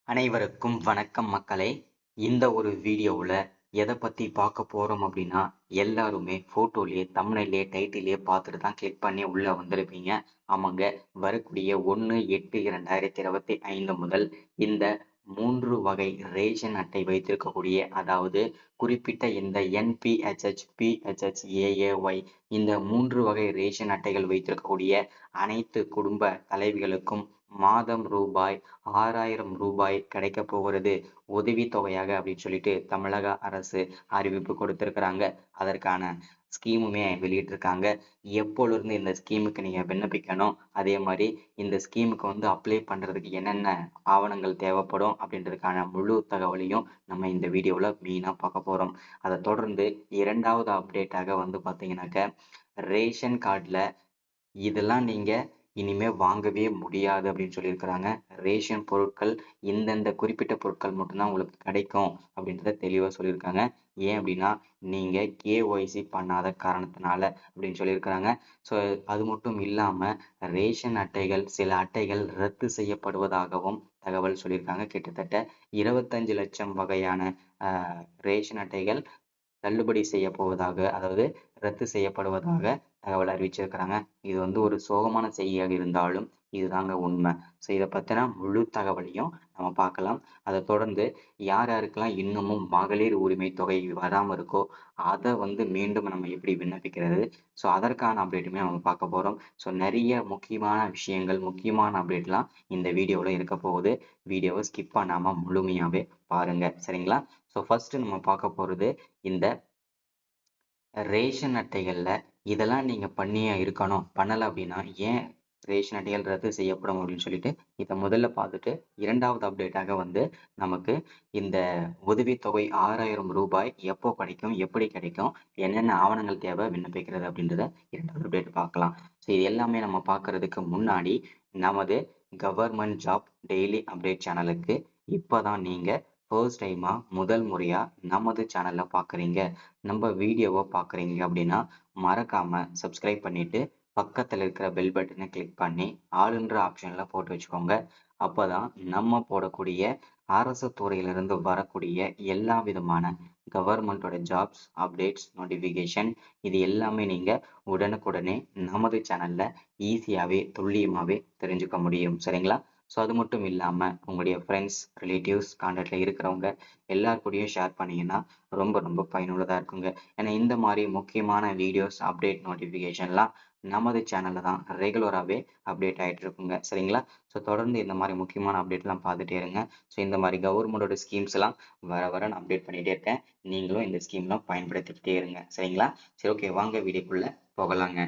அனைவருக்கும் வணக்கம் மக்களே. இந்த ஒரு வீடியோவில் எதை பற்றி பார்க்க போகிறோம் அப்படின்னா, எல்லாருமே ஃபோட்டோலேயே தம்ப்நெயிலே டைட்டிலே பார்த்துட்டு தான் கிளிக் பண்ணி உள்ளே வந்திருப்பீங்க. ஆமாங்க, வரக்கூடிய 1/8/2025 முதல் இந்த 3 வகை ரேஷன் அட்டை வைத்திருக்கக்கூடிய, அதாவது குறிப்பிட்ட இந்த என்பிஹெச்ஹெச், பிஹெச்ஹெச், ஏஏஒய் இந்த 3 வகை ரேஷன் அட்டைகள் வைத்திருக்கக்கூடிய அனைத்து குடும்ப தலைவிகளுக்கும் மாதம் ரூபாய் 6,000 கிடைக்க போகிறது உதவித்தொகையாக அப்படின்னு சொல்லிட்டு தமிழக அரசு அறிவிப்பு கொடுத்திருக்கிறாங்க. அதற்கான ஸ்கீமுமே வெளியிட்டிருக்காங்க. எப்போலிருந்து இந்த ஸ்கீமுக்கு நீங்க விண்ணப்பிக்கணும், அதே மாதிரி இந்த ஸ்கீமுக்கு அப்ளை பண்றதுக்கு என்னென்ன ஆவணங்கள் தேவைப்படும் அப்படின்றதுக்கான முழு தகவலையும் நம்ம இந்த வீடியோவில் மெயினாக பார்க்க போறோம். அதை தொடர்ந்து இரண்டாவது அப்டேட்டாக பார்த்தீங்கன்னாக்க, ரேஷன் கார்டில் இதெல்லாம் நீங்க இனிமே வாங்கவே முடியாது அப்படின்னு சொல்லியிருக்கிறாங்க. ரேஷன் பொருட்கள் இந்தந்த குறிப்பிட்ட பொருட்கள் மட்டும்தான் உங்களுக்கு கிடைக்கும் அப்படின்றத தெளிவாக சொல்லியிருக்காங்க. ஏன் அப்படின்னா, நீங்க கேஒய்சி பண்ணாத காரணத்தினால அப்படின்னு சொல்லியிருக்கிறாங்க. ஸோ அது மட்டும் இல்லாம ரேஷன் அட்டைகள், சில அட்டைகள் ரத்து செய்யப்படுவதாகவும் தகவல் சொல்லியிருக்காங்க. கிட்டத்தட்ட 25 லட்சம் வகையான ரேஷன் அட்டைகள் தள்ளுபடி செய்ய போவதாக, அதாவது ரத்து செய்யப்படுவதாக தகவல் அறிவிச்சிருக்கிறாங்க. இது ஒரு சோகமான செய்தியாக இருந்தாலும் இதுதாங்க உண்மை. ஸோ இதை பற்றின முழு தகவலையும் நம்ம பார்க்கலாம். அதை தொடர்ந்து யார் யாருக்கெல்லாம் இன்னமும் மகளிர் உரிமை தொகை வராமல் இருக்கோ அதை மீண்டும் நம்ம எப்படி விண்ணப்பிக்கிறது, ஸோ அதற்கான அப்டேட்டுமே நம்ம பார்க்க போகிறோம். ஸோ நிறைய முக்கியமான விஷயங்கள், முக்கியமான அப்டேட்லாம் இந்த வீடியோவில் இருக்க போகுது. வீடியோவை ஸ்கிப் பண்ணாமல் முழுமையாகவே பாருங்க, சரிங்களா? ஸோ ஃபர்ஸ்ட் நம்ம பார்க்க போகிறது இந்த ரேஷன் அட்டைகளில் இதெல்லாம் நீங்கள் பண்ணியே இருக்கணும், பண்ணலை அப்படின்னா ஏன் ரேஷன் அட்டைகள் ரத்து செய்யப்படும் அப்படின்னு சொல்லிட்டு இதை முதல்ல பார்த்துட்டு, இரண்டாவது அப்டேட்டாக நமக்கு இந்த உதவித்தொகை 6,000 எப்போ கிடைக்கும், எப்படி கிடைக்கும், என்னென்ன ஆவணங்கள் தேவை, விண்ணப்பிக்கிறது அப்படின்றத இரண்டாவது அப்டேட் பார்க்கலாம். ஸோ இது எல்லாமே நம்ம பார்க்கறதுக்கு முன்னாடி நமது கவர்மெண்ட் ஜாப் டெய்லி அப்டேட் சேனலுக்கு இப்போதான் நீங்கள் ஃபர்ஸ்ட் டைமாக முதல் முறையாக நமது சேனலில் பார்க்குறீங்க, நம்ம வீடியோவை பார்க்குறீங்க அப்படின்னா மறக்காமல் சப்ஸ்கிரைப் பண்ணிவிட்டு பக்கத்தில் இருக்கிற பெல் பட்டனை கிளிக் பண்ணி ஆளுன்ற ஆப்ஷனில் போட்டு வச்சுக்கோங்க. அப்போ தான் நம்ம போடக்கூடிய அரசு துறையிலிருந்து வரக்கூடிய எல்லா விதமான கவர்மெண்ட்டோட ஜாப்ஸ் அப்டேட்ஸ் நோட்டிஃபிகேஷன் இது எல்லாமே நீங்கள் உடனுக்குடனே நமது சேனலில் ஈஸியாகவே துல்லியமாகவே தெரிஞ்சுக்க முடியும், சரிங்களா? ஸோ அது மட்டும் இல்லாமல் உங்களுடைய ஃப்ரெண்ட்ஸ், ரிலேட்டிவ்ஸ், கான்டாக்டில் இருக்கிறவங்க எல்லாருக்கூடையும் ஷேர் பண்ணிங்கன்னா ரொம்ப ரொம்ப பயனுள்ளதாக இருக்குங்க. ஏன்னா இந்த மாதிரி முக்கியமான வீடியோஸ், அப்டேட், நோட்டிஃபிகேஷன்லாம் நமது சேனலில் தான் ரெகுலராகவே அப்டேட் ஆகிட்டு இருக்குங்க, சரிங்களா? ஸோ தொடர்ந்து இந்த மாதிரி முக்கியமான அப்டேட்லாம் பார்த்துட்டே இருங்க. ஸோ இந்த மாதிரி கவர்மெண்டோட ஸ்கீம்ஸ் எல்லாம் வர நான் அப்டேட் பண்ணிகிட்டே இருக்கேன். நீங்களும் இந்த ஸ்கீம்லாம் பயன்படுத்திக்கிட்டே இருங்க, சரிங்களா? சரி, ஓகே, வாங்க வீடியோக்குள்ளே போகலாங்க.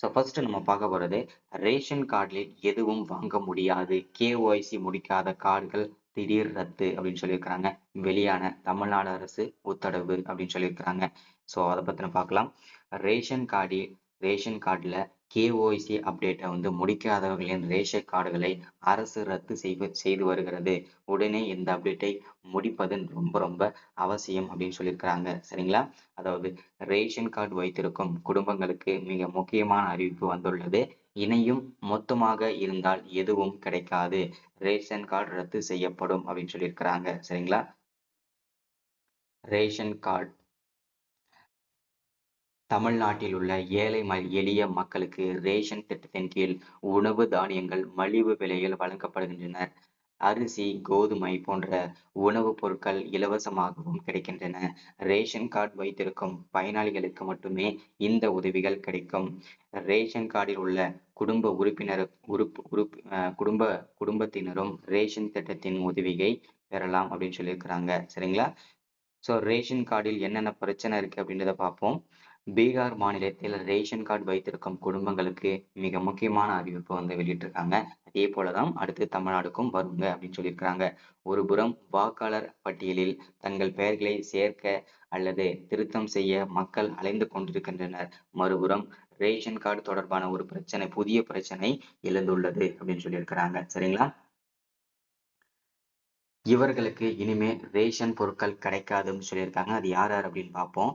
ஸோ ஃபர்ஸ்ட் நம்ம பார்க்க போகிறது, ரேஷன் கார்டில் எதுவும் வாங்க முடியாது, கேஒய்சி முடிக்காத கார்டுகள் திடீர் ரத்து அப்படின்னு சொல்லியிருக்கிறாங்க. வெளியான தமிழ்நாடு அரசு உத்தரவு அப்படின்னு சொல்லியிருக்கிறாங்க. ஸோ அதை பற்றின பார்க்கலாம். ரேஷன் கார்டில் கேஒய்சி அப்டேட்டை முடிக்காதவர்களின் ரேஷன் கார்டுகளை அரசு ரத்து செய்து வருகிறது. உடனே இந்த அப்டேட்டை முடிப்பது ரொம்ப ரொம்ப அவசியம் அப்படின்னு சொல்லியிருக்கிறாங்க, சரிங்களா? அதாவது ரேஷன் கார்டு வைத்திருக்கும் குடும்பங்களுக்கு மிக முக்கியமான அறிவிப்பு வந்துள்ளது. இணையும் மொத்தமாக இருந்தால் எதுவும் கிடைக்காது, ரேஷன் கார்டு ரத்து செய்யப்படும் அப்படின்னு சொல்லியிருக்கிறாங்க, சரிங்களா? ரேஷன் கார்டு தமிழ்நாட்டில் உள்ள ஏழை எளிய மக்களுக்கு ரேஷன் திட்டத்தின் கீழ் உணவு தானியங்கள் மலிவு விலையில் வழங்கப்படுகின்றன. அரிசி, கோதுமை போன்ற உணவுப் பொருட்கள் இலவசமாகவும் கிடைக்கின்றன. ரேஷன் கார்டு வைத்திருக்கும் பயனாளிகளுக்கு மட்டுமே இந்த உதவிகள் கிடைக்கும். ரேஷன் கார்டில் உள்ள குடும்ப உறுப்பினர் குடும்பத்தினரும் ரேஷன் திட்டத்தின் உதவியை பெறலாம் அப்படின்னு சொல்லியிருக்கிறாங்க, சரிங்களா? ஸோ ரேஷன் கார்டில் என்னென்ன பிரச்சனை இருக்கு அப்படின்றத பார்ப்போம். பீகார் மாநிலத்தில் ரேஷன் கார்டு வைத்திருக்கும் குடும்பங்களுக்கு மிக முக்கியமான அறிவிப்பு வெளியிட்டிருக்காங்க. அதே போலதான் அடுத்து தமிழ்நாடுக்கும் வருங்க அப்படின்னு சொல்லியிருக்கிறாங்க. ஒருபுறம் வாக்காளர் பட்டியலில் தங்கள் பெயர்களை சேர்க்க அல்லது திருத்தம் செய்ய மக்கள் அலைந்து கொண்டிருக்கின்றனர். மறுபுறம் ரேஷன் கார்டு தொடர்பான ஒரு பிரச்சனை, புதிய பிரச்சனை எழுந்துள்ளது அப்படின்னு சொல்லியிருக்கிறாங்க, சரிங்களா? இவர்களுக்கு இனிமே ரேஷன் பொருட்கள் கிடைக்காதுன்னு சொல்லியிருக்காங்க. அது யார் யார் அப்படின்னு பார்ப்போம்.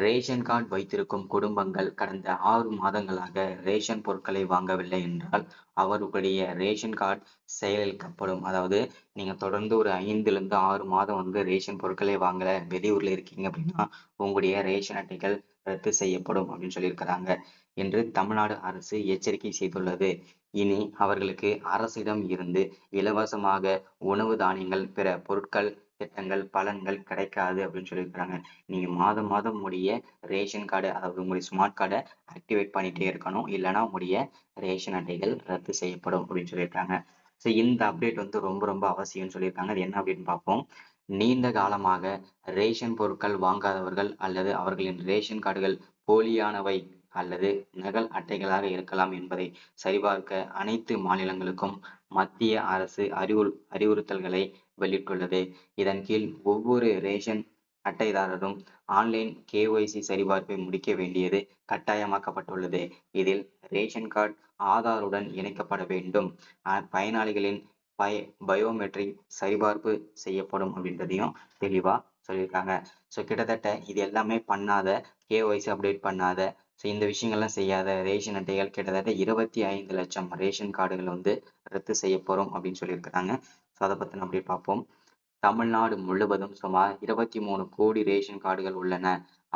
ரேஷன் கார்டு வைத்திருக்கும் குடும்பங்கள் கடந்த 6 மாதங்களாக ரேஷன் பொருட்களை வாங்கவில்லை என்றால் அவர்களுடைய ரேஷன் கார்டு செயலிழக்கப்படும். அதாவது நீங்க தொடர்ந்து ஒரு 5லிருந்து 6 மாதம் வந்து ரேஷன் பொருட்களை வாங்கல, வெளியூர்ல இருக்கீங்க அப்படின்னா உங்களுடைய ரேஷன் அட்டைகள் ரத்து செய்யப்படும் அப்படின்னு சொல்லியிருக்கிறாங்க என்று தமிழ்நாடு அரசு எச்சரிக்கை செய்துள்ளது. இனி அவர்களுக்கு அரசிடம் இருந்து இலவசமாக உணவு தானியங்கள் பிற பொருட்கள் திட்டங்கள் பலன்கள் கிடைக்காது அப்படின்னு சொல்லியிருக்கிறாங்க. நீங்க மாதம் மாதம் உங்களுடைய ரேஷன் கார்டு, அதாவது உங்களுடைய ஸ்மார்ட் கார்டை ஆக்டிவேட் பண்ணிட்டே இருக்கணும், இல்லைன்னா உங்களுடைய ரேஷன் அட்டைகள் ரத்து செய்யப்படும் அப்படின்னு சொல்லியிருக்காங்க. ஸோ இந்த அப்டேட் வந்து ரொம்ப ரொம்ப அவசியம்னு சொல்லியிருக்காங்க. அது என்ன அப்படின்னு பார்ப்போம். நீண்ட காலமாக ரேஷன் பொருட்கள் வாங்காதவர்கள் அல்லது அவர்களின் ரேஷன் கார்டுகள் போலியானவை அல்லது நகல் அட்டைகளாக இருக்கலாம் என்பதை சரிபார்க்க அனைத்து மாநிலங்களுக்கும் மத்திய அரசு அறிவுறுத்தல்களை வெளியிட்டுள்ளது. இதன் கீழ் ஒவ்வொரு ரேஷன் அட்டைதாரரும் ஆன்லைன் கேஒய்சி சரிபார்ப்பை முடிக்க வேண்டியது கட்டாயமாக்கப்பட்டுள்ளது. இதில் ரேஷன் கார்டு ஆதாருடன் இணைக்கப்பட வேண்டும். பயனாளிகளின் பயோமெட்ரிக் சரிபார்ப்பு செய்யப்படும் அப்படின்றதையும் தெளிவா சொல்லியிருக்காங்க. ஸோ கிட்டத்தட்ட இது எல்லாமே பண்ணாத, கேஒய்சி அப்டேட் பண்ணாத, ஸோ இந்த விஷயங்கள்லாம் செய்யாத ரேஷன் அட்டைகள் கிட்டத்தட்ட 25 லட்சம் ரேஷன் கார்டுகள் வந்து ரத்து செய்யப்படும் அப்படின்னு சொல்லியிருக்கிறாங்க. ஸோ அதை பற்றின அப்டேட் பார்ப்போம். தமிழ்நாடு முழுவதும் சுமார் 23 கோடி ரேஷன் கார்டுகள் உள்ளன.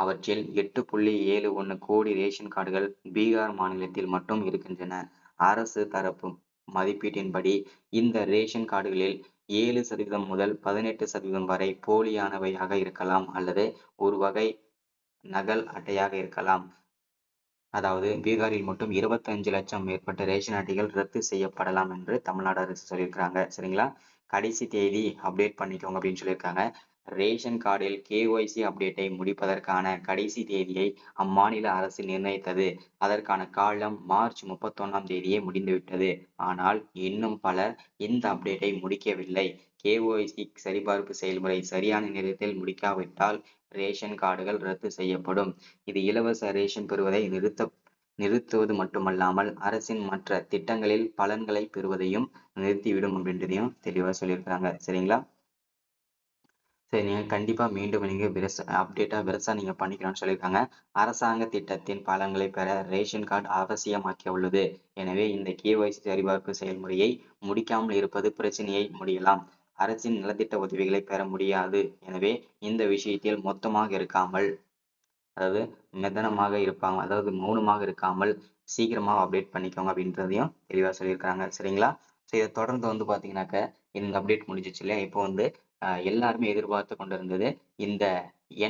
அவற்றில் 8.71 கோடி ரேஷன் கார்டுகள் பீகார் மாநிலத்தில் மட்டும் இருக்கின்றன. அரசு தரப்பு மதிப்பீட்டின்படி இந்த ரேஷன் கார்டுகளில் 7% முதல் 18% வரை போலியானவையாக இருக்கலாம் அல்லது ஒரு வகை நகல் அட்டையாக இருக்கலாம். அதாவது பீகாரில் மட்டும் 25 லட்சம் மேற்பட்ட ரேஷன் அட்டைகள் ரத்து செய்யப்படலாம் என்று தமிழ்நாடு அரசு சொல்லியிருக்கிறாங்க. சரிங்களா? கடைசி தேதி அப்டேட் பண்ணிக்கோங்க அப்படின்னு சொல்லியிருக்காங்க. ரேஷன் கார்டில் கேஒய்சி அப்டேட்டை முடிப்பதற்கான கடைசி தேதியை அம்மாநில அரசு நிர்ணயித்தது. அதற்கான காலம் மார்ச் 31ஆம் தேதியே முடிந்துவிட்டது. ஆனால் இன்னும் பலர் இந்த அப்டேட்டை முடிக்கவில்லை. கேஒய்சி சரிபார்ப்பு செயல்முறை சரியான நேரத்தில் முடிக்காவிட்டால் ரேஷன் கார்டுகள் ரத்து செய்யப்படும். இது இலவச ரேஷன் பெறுவதை நிறுத்துவது மட்டுமல்லாமல் அரசின் மற்ற திட்டங்களில் பலன்களை பெறுவதையும் நிறுத்திவிடும் அப்படின்றதையும் தெளிவா சொல்லியிருக்காங்க. சரிங்களா? சரி, நீங்க கண்டிப்பா மீண்டும் நீங்க பெருசா நீங்க பண்ணிக்கலாம்னு சொல்லியிருக்காங்க. அரசாங்க திட்டத்தின் பலன்களை பெற ரேஷன் கார்டு அவசியமாக்கி உள்ளது. எனவே இந்த கேஒய்சி சரிபார்ப்பு செயல்முறையை முடிக்காமல் இருப்பது பிரச்சனையை முடியலாம். அரசின் நலத்திட்ட உதவிகளை பெற முடியாது. எனவே இந்த விஷயத்தில் மொத்தமாக இருக்காமல், அதாவது மெத்தனமாக இருப்பாங்க, அதாவது மௌனமாக இருக்காமல் சீக்கிரமாக அப்டேட் பண்ணிக்கோங்க அப்படின்றதையும் தெளிவாக சொல்லியிருக்காங்க. சரிங்களா? ஸோ இதை தொடர்ந்து வந்து பார்த்தீங்கன்னாக்க இந்த அப்டேட் முடிஞ்சிச்சு இல்லையா? இப்போ வந்து எல்லாருமே எதிர்பார்த்து கொண்டிருந்தது இந்த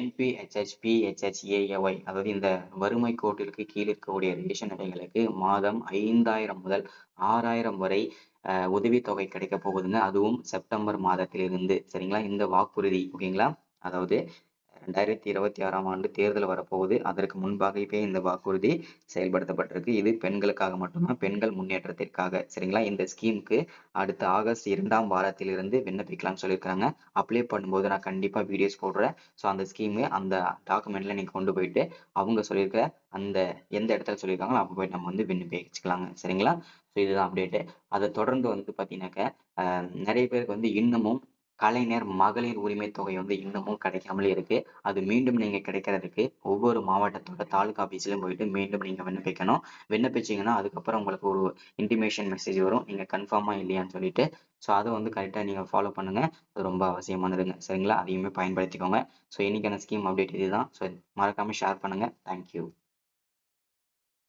NPHH PHHAAY, அதாவது இந்த வறுமை கோட்டிற்கு கீழ் இருக்கக்கூடிய ரேஷன் அட்டைகளுக்கு மாதம் 5000 முதல் 6000 வரை உதவித்தொகை கிடைக்க போகுதுங்க. அதுவும் செப்டம்பர் மாதத்திலிருந்து. சரிங்களா? இந்த வாக்குறுதி ஓகேங்களா? அதாவது 2026ஆம் ஆண்டு தேர்தல் வரப்போகுது. அதற்கு முன்பாகவே இந்த வாக்குறுதி செயல்படுத்தப்பட்டிருக்கு. இது பெண்களுக்காக மட்டும்தான், பெண்கள் முன்னேற்றத்திற்காக. சரிங்களா? இந்த ஸ்கீமுக்கு அடுத்த ஆகஸ்ட் 2ஆம் வாரத்திலிருந்து விண்ணப்பிக்கலாம்னு சொல்லியிருக்காங்க. அப்ளை பண்ணும்போது நான் கண்டிப்பா வீடியோஸ் போடுறேன். ஸோ அந்த ஸ்கீமு அந்த டாக்குமெண்ட்ல நீங்க கொண்டு போயிட்டு அவங்க சொல்லியிருக்க அந்த எந்த இடத்துல சொல்லியிருக்காங்களோ அப்போ போயிட்டு நம்ம வந்து விண்ணப்பிச்சுக்கலாங்க. சரிங்களா? ஸோ இதுதான் அப்டேட்டு. அதை தொடர்ந்து வந்து பார்த்தீங்கன்னாக்க நிறைய பேருக்கு வந்து இன்னமும் கலைஞர் மகளிர் உரிமை தொகை வந்து இன்னமும் கிடைக்காமலே இருக்கு. அது மீண்டும் நீங்க கிடைக்கிறதுக்கு ஒவ்வொரு மாவட்டத்தோட தாலுகா ஆபீஸ்லயும் போயிட்டு மீண்டும் நீங்க விண்ணப்பிக்கணும். விண்ணப்பிச்சீங்கன்னா அதுக்கப்புறம் உங்களுக்கு ஒரு இன்டிமேஷன் மெசேஜ் வரும், நீங்க கன்ஃபார்மா இல்லையான்னு சொல்லிட்டு. ஸோ அதை வந்து கரெக்டாக நீங்க ஃபாலோ பண்ணுங்க. அது ரொம்ப அவசியமானதுங்க. சரிங்களா? அதையுமே பயன்படுத்திக்கோங்க. ஸோ இன்னைக்கான ஸ்கீம் அப்டேட் இதுதான். ஸோ மறக்காம ஷேர் பண்ணுங்க. தேங்க்யூ.